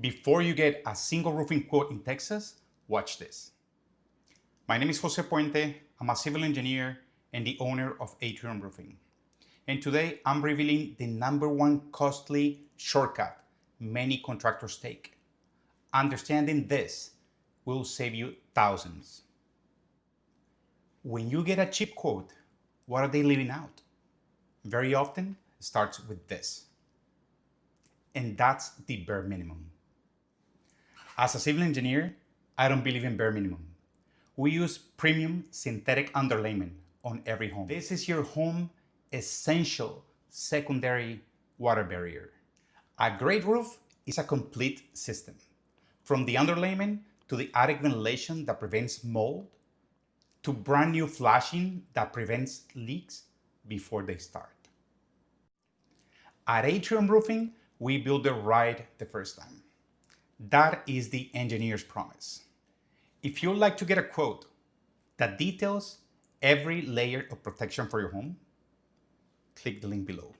Before you get a single roofing quote in Texas, watch this. My name is Jose Puente. I'm a civil engineer and the owner of Atrium Roofing. And today I'm revealing the #1 costly shortcut many contractors take. Understanding this will save you thousands. When you get a cheap quote, what are they leaving out? Very often it starts with this. And that's the bare minimum. As a civil engineer, I don't believe in bare minimum. We use premium synthetic underlayment on every home. This is your home essential secondary water barrier. A great roof is a complete system, from the underlayment to the attic ventilation that prevents mold, to brand new flashing that prevents leaks before they start. At Atrium Roofing, we build it right the first time. That is the engineer's promise. If you'd like to get a quote that details every layer of protection for your home, click the link below.